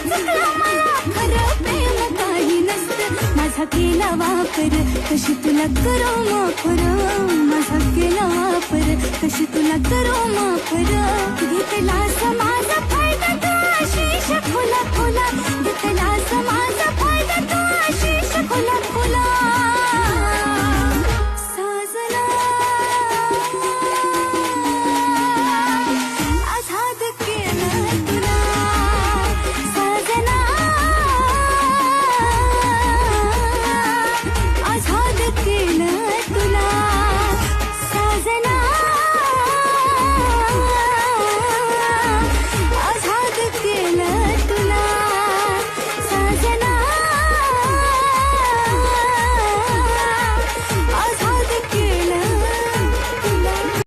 चुकलं मला खरं प्रेम काही नसतं माझा केला वापर कशी तुला करू माफर माझा केला वापर कशी तुला करू माफर घेतला समाजा